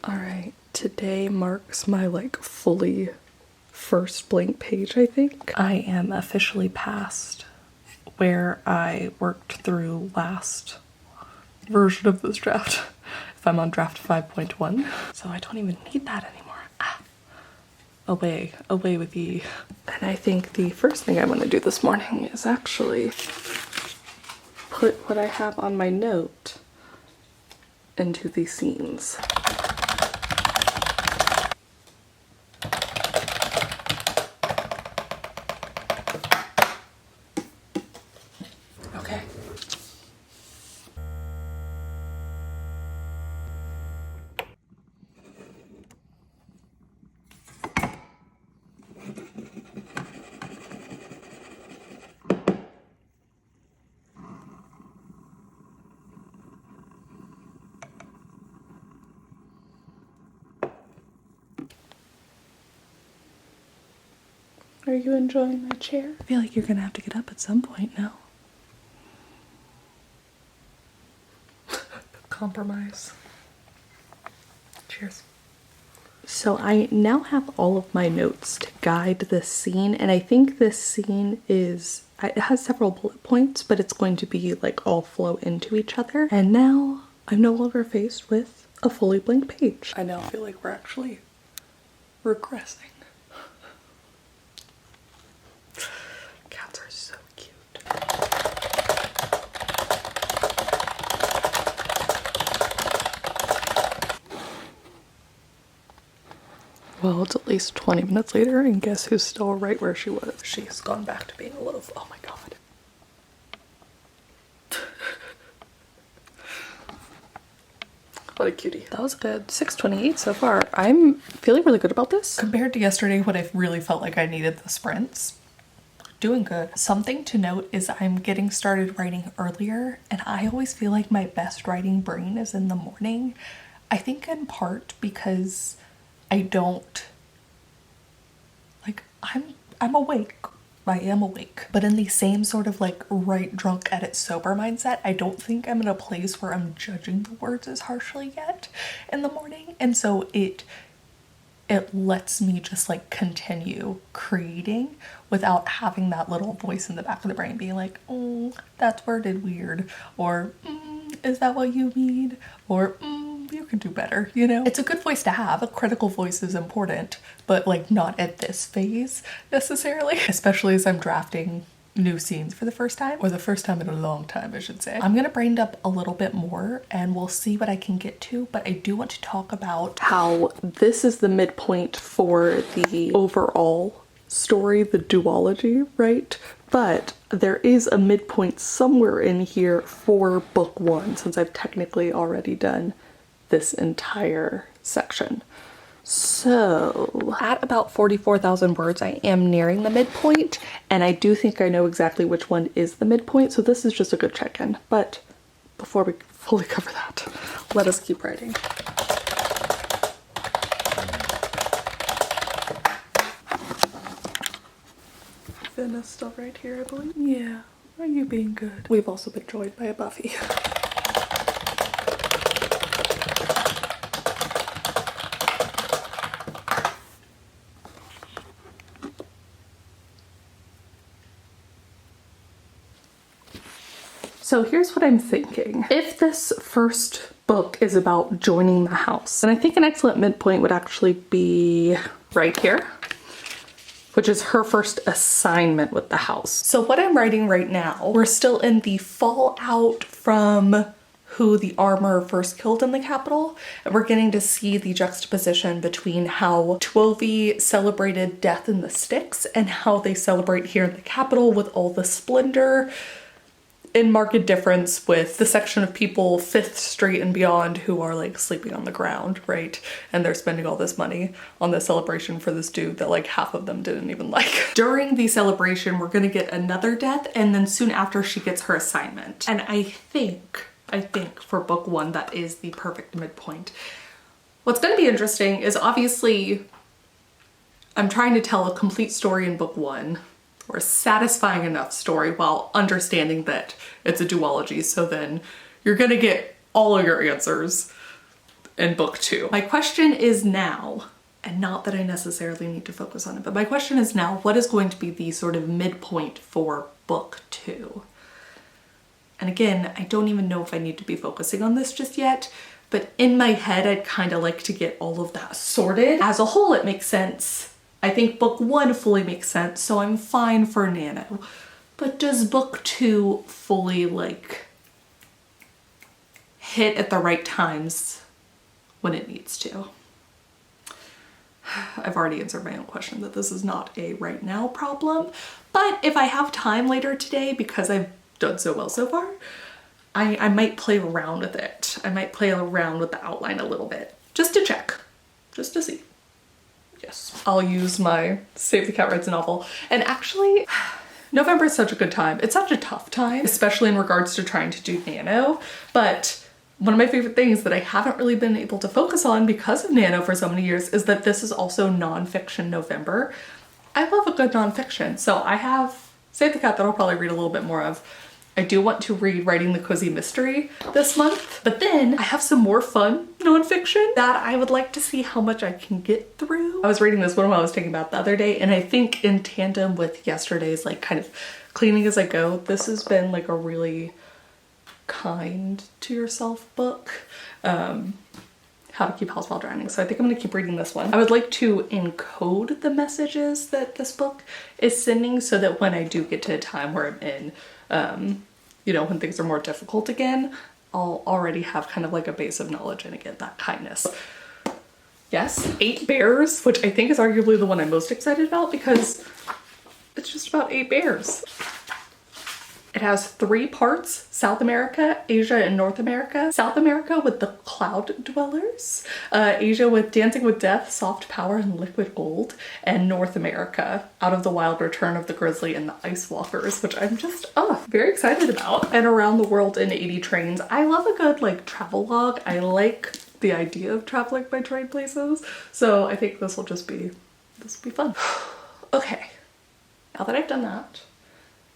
Alright, today marks my fully first blank page, I think. I am officially past where I worked through last version of this draft. If I'm on draft 5.1. So I don't even need that anymore. Away with ye. And I think the first thing I want to do this morning is actually put what I have on my note into the scenes. Okay. Are you enjoying my chair? I feel like you're gonna have to get up at some point now. Compromise. Cheers. So I now have all of my notes to guide this scene, and I think this scene is, it has several bullet points, but it's going to be all flow into each other. And now I'm no longer faced with a fully blank page. I now feel like we're actually regressing. Cats are so cute. Well, it's at least 20 minutes later, and guess who's still right where she was? She's gone back to being a little, oh my god. What a cutie. That was a good 6:28 so far. I'm feeling really good about this. Compared to yesterday when I really felt like I needed the sprints, doing good. Something to note is I'm getting started writing earlier, and I always feel like my best writing brain is in the morning. I think in part because I don't, I'm awake. I am awake. But in the same sort of write drunk, edit sober mindset, I don't think I'm in a place where I'm judging the words as harshly yet in the morning. And so it lets me just continue creating without having that little voice in the back of the brain being like, oh, that's worded weird, or is that what you mean, or you can do better, you know? It's a good voice to have. A critical voice is important, but not at this phase necessarily, especially as I'm drafting new scenes for the first time, or the first time in a long time, I should say. I'm gonna brain dump a little bit more and we'll see what I can get to, but I do want to talk about how this is the midpoint for the overall story, the duology, right? But there is a midpoint somewhere in here for book one, since I've technically already done this entire section. So at about 44,000 words, I am nearing the midpoint, and I do think I know exactly which one is the midpoint, so this is just a good check-in. But before we fully cover that, let us keep writing. Finn is still right here, I believe. Yeah, are you being good? We've also been joined by a Buffy. So here's what I'm thinking. If this first book is about joining the house, then I think an excellent midpoint would actually be right here, which is her first assignment with the house. So what I'm writing right now, we're still in the fallout from who the armor first killed in the Capitol, and we're getting to see the juxtaposition between how Twovy celebrated death in the sticks and how they celebrate here in the Capitol with all the splendor, in marked difference with the section of people 5th Street and beyond who are sleeping on the ground, right? And they're spending all this money on this celebration for this dude that half of them didn't even like. During the celebration, we're gonna get another death, and then soon after she gets her assignment. And I think for book one, that is the perfect midpoint. What's gonna be interesting is obviously I'm trying to tell a complete story in book one, or a satisfying enough story while understanding that it's a duology, so then you're gonna get all of your answers in book 2. My question is now, and not that I necessarily need to focus on it, but my question is now, what is going to be the sort of midpoint for book 2? And again, I don't even know if I need to be focusing on this just yet, but in my head, I'd kind of like to get all of that sorted. As a whole, it makes sense. I think book 1 fully makes sense, so I'm fine for Nano. But does book 2 fully like hit at the right times when it needs to? I've already answered my own question that this is not a right now problem, but if I have time later today, because I've done so well so far, I might play around with it. I might play around with the outline a little bit, just to check, just to see. Yes. I'll use my Save the Cat Writes a Novel. And actually, November is such a good time. It's such a tough time, especially in regards to trying to do Nano, but one of my favorite things that I haven't really been able to focus on because of Nano for so many years is that this is also nonfiction November. I love a good nonfiction, so I have Save the Cat that I'll probably read a little bit more of. I do want to read Writing the Cozy Mystery this month, but then I have some more fun nonfiction that I would like to see how much I can get through. I was reading this one while I was taking a bath the other day, and I think in tandem with yesterday's like kind of cleaning as I go, this has been like a really kind to yourself book. How to Keep House While Drowning. So I think I'm gonna keep reading this one. I would like to encode the messages that this book is sending so that when I do get to a time where I'm in, you know, when things are more difficult again, I'll already have kind of like a base of knowledge and again, that kindness. Yes, 8 bears, which I think is arguably the one I'm most excited about because it's just about 8 bears. It has 3 parts: South America, Asia, and North America. South America with the Cloud Dwellers, Asia with Dancing with Death, Soft Power, and Liquid Gold, and North America, Out of the Wild, Return of the Grizzly, and the Ice Walkers, which I'm just very excited about. And Around the World in 80 Trains. I love a good like travel log. I like the idea of traveling by train places, so I think this will be fun. Okay, now that I've done that,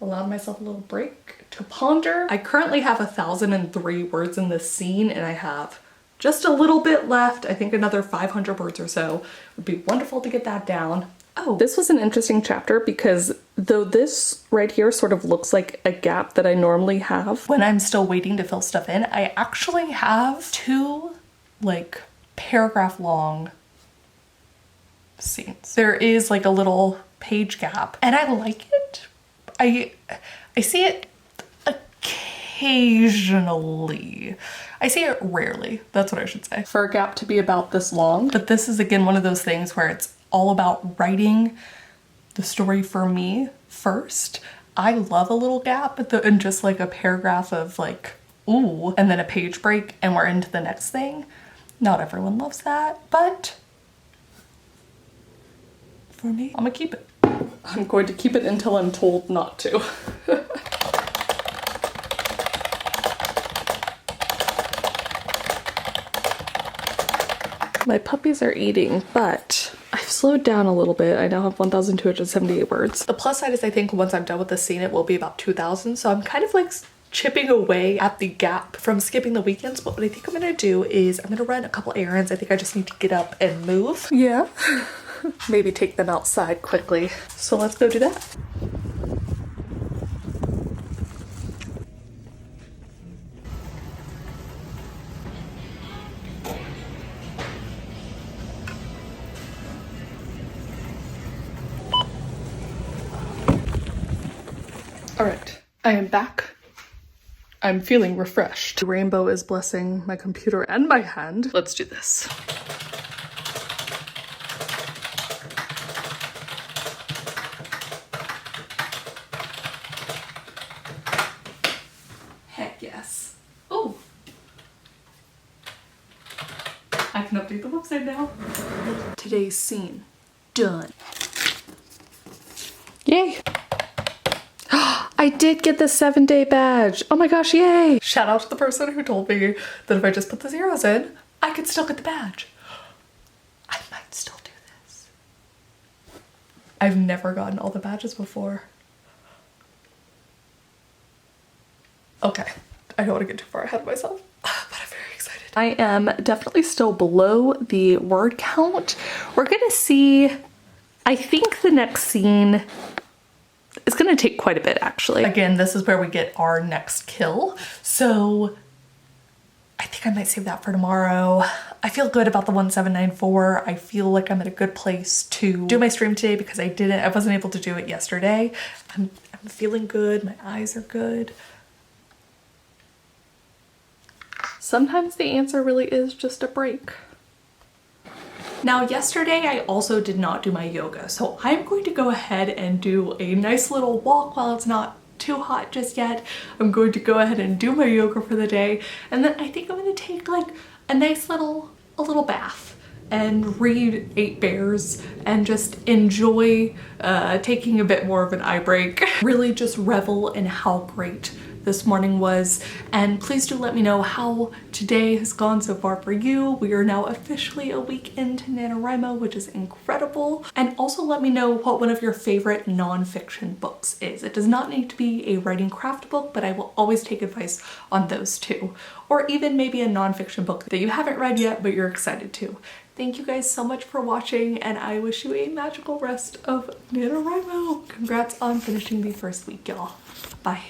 allowed myself a little break to ponder. I currently have 1,003 words in this scene and I have just a little bit left. I think another 500 words or so would be wonderful to get that down. Oh, this was an interesting chapter because though this right here sort of looks like a gap that I normally have when I'm still waiting to fill stuff in, I actually have 2 like paragraph long scenes. There is like a little page gap and I like it. I see it occasionally. I see it rarely, that's what I should say, for a gap to be about this long. But this is again one of those things where it's all about writing the story for me first. I love a little gap and just like a paragraph of like, ooh, and then a page break and we're into the next thing. Not everyone loves that, but for me, I'm gonna keep it. I'm going to keep it until I'm told not to. My puppies are eating, but I've slowed down a little bit. I now have 1,278 words. The plus side is I think once I'm done with this scene, it will be about 2,000. So I'm kind of like chipping away at the gap from skipping the weekends. But what I think I'm gonna do is I'm gonna run a couple errands. I think I just need to get up and move. Yeah. Maybe take them outside quickly. So let's go do that. All right, I am back. I'm feeling refreshed. The rainbow is blessing my computer and my hand. Let's do this. Heck yes. Oh, I can update the website now. Today's scene done. Yay. I did get the 7-day badge. Oh my gosh, yay. Shout out to the person who told me that if I just put the zeros in, I could still get the badge. I might still do this. I've never gotten all the badges before. Okay, I don't want to get too far ahead of myself, but I'm very excited. I am definitely still below the word count. We're gonna see, I think the next scene is gonna take quite a bit actually. Again, this is where we get our next kill. So I think I might save that for tomorrow. I feel good about the 1794. I feel like I'm at a good place to do my stream today because I wasn't able to do it yesterday. I'm feeling good, my eyes are good. Sometimes the answer really is just a break. Now yesterday I also did not do my yoga, so I'm going to go ahead and do a nice little walk while it's not too hot just yet. I'm going to go ahead and do my yoga for the day, and then I think I'm going to take like a nice little bath and read 8 Bears and just enjoy taking a bit more of an eye break. Really just revel in how great this morning was, and please do let me know how today has gone so far for you. We are now officially a week into NaNoWriMo, which is incredible. And also let me know what one of your favorite nonfiction books is. It does not need to be a writing craft book, but I will always take advice on those too. Or even maybe a nonfiction book that you haven't read yet, but you're excited to. Thank you guys so much for watching, and I wish you a magical rest of NaNoWriMo. Congrats on finishing the first week, y'all. Bye.